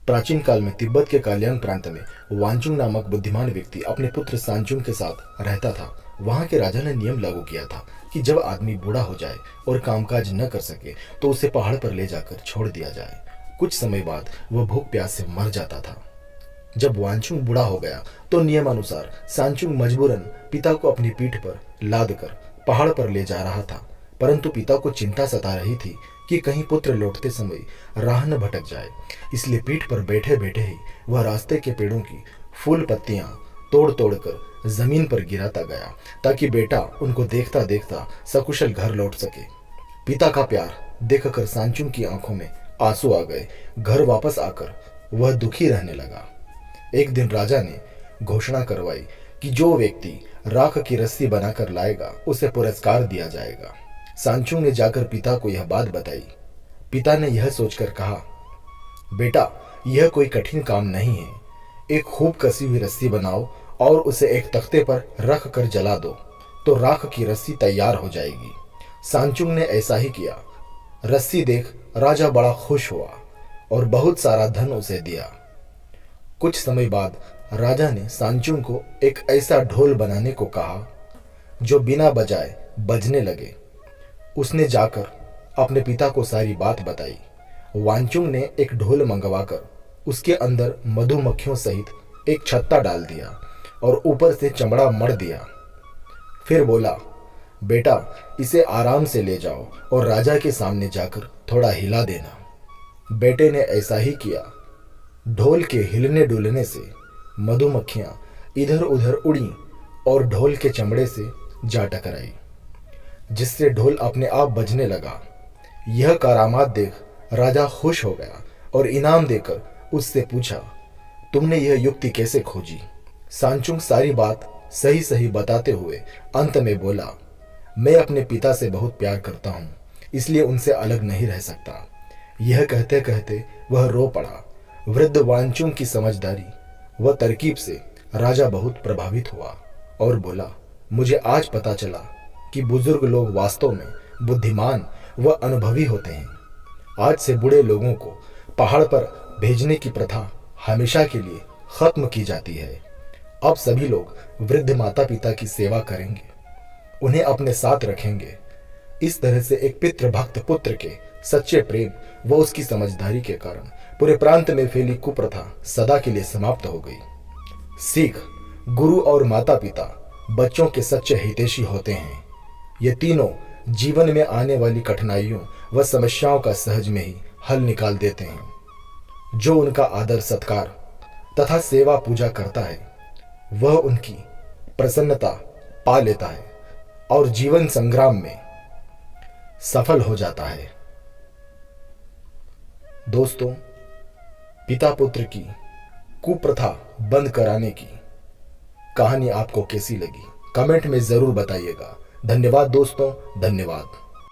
प्राचीन काल में तिब्बत के कालियांग प्रांत में वांचुंग नामक बुद्धिमान व्यक्ति अपने पुत्र सांचुंग के साथ रहता था। वहां के राजा ने नियम लागू किया था कि जब आदमी बूढ़ा हो जाए और कामकाज न कर सके तो उसे पहाड़ पर ले जाकर छोड़ दिया जाए। कुछ समय बाद वह भूख प्यास से मर जाता था। जब वांचुंग बूढ़ा हो गया तो नियमानुसार सांचुंग मजबूरन पिता को अपनी पीठ पर लाद कर पहाड़ पर ले जा रहा था। परंतु पिता को चिंता सता रही थी कि कहीं पुत्र लौटते समय राह न भटक जाए। इसलिए पीठ पर बैठे बैठे ही वह रास्ते के पेड़ों की फूल पत्तियां तोड़ तोड़ कर जमीन पर गिराता गया ताकि बेटा उनको देखता देखता सकुशल घर लौट सके। पिता का प्यार देखकर सांचुंग की आंखों में आंसू आ गए। घर वापस आकर वह दुखी रहने लगा। एक दिन राजा ने घोषणा करवाई कि जो व्यक्ति राख की रस्सी बनाकर लाएगा उसे पुरस्कार दिया जाएगा। सांचुंग ने जाकर पिता को यह बात बताई। पिता ने यह सोचकर कहा, बेटा यह कोई कठिन काम नहीं है। एक खूब कसी हुई रस्सी बनाओ और उसे एक तख्ते पर रख कर जला दो तो राख की रस्सी तैयार हो जाएगी। सांचुंग ने ऐसा ही किया। रस्सी देख राजा बड़ा खुश हुआ और बहुत सारा धन उसे दिया। कुछ समय बाद राजा ने सांचुंग को एक ऐसा ढोल बनाने को कहा जो बिना बजाए बजने लगे। उसने जाकर अपने पिता को सारी बात बताई। वांचुंग ने एक ढोल मंगवाकर उसके अंदर मधुमक्खियों सहित एक छत्ता डाल दिया और ऊपर से चमड़ा मढ़ दिया। फिर बोला, बेटा इसे आराम से ले जाओ और राजा के सामने जाकर थोड़ा हिला देना। बेटे ने ऐसा ही किया। ढोल के हिलने डुलने से मधुमक्खियां इधर उधर उड़ी और ढोल के चमड़े से जा टकराई, जिससे ढोल अपने आप बजने लगा। यह करामात देख राजा खुश हो गया और इनाम देकर उससे पूछा, तुमने यह युक्ति कैसे खोजी? सांचुंग सारी बात सही सही बताते हुए अंत में बोला, मैं अपने पिता से बहुत प्यार करता हूँ, इसलिए उनसे अलग नहीं रह सकता। यह कहते कहते वह रो पड़ा। वृद्ध वांचुंग की समझदारी व तरकीब से राजा बहुत प्रभावित हुआ और बोला, मुझे आज पता चला कि बुजुर्ग लोग वास्तव में बुद्धिमान व अनुभवी होते हैं। आज से बूढ़े लोगों को पहाड़ पर भेजने की प्रथा हमेशा के लिए खत्म की जाती है। अब सभी लोग वृद्ध माता पिता की सेवा करेंगे, उन्हें अपने साथ रखेंगे। इस तरह से एक पितृभक्त पुत्र के सच्चे प्रेम व उसकी समझदारी के कारण पूरे प्रांत में फैली कुप्रथा सदा के लिए समाप्त हो गई। सीख, गुरु और माता पिता बच्चों के सच्चे हितैषी होते हैं। ये तीनों जीवन में आने वाली कठिनाइयों व समस्याओं का सहज में ही हल निकाल देते हैं। जो उनका आदर सत्कार तथा सेवा पूजा करता है वह उनकी प्रसन्नता पा लेता है और जीवन संग्राम में सफल हो जाता है। दोस्तों, पिता पुत्र की कुप्रथा बंद कराने की कहानी आपको कैसी लगी? कमेंट में जरूर बताइएगा। धन्यवाद दोस्तों, धन्यवाद।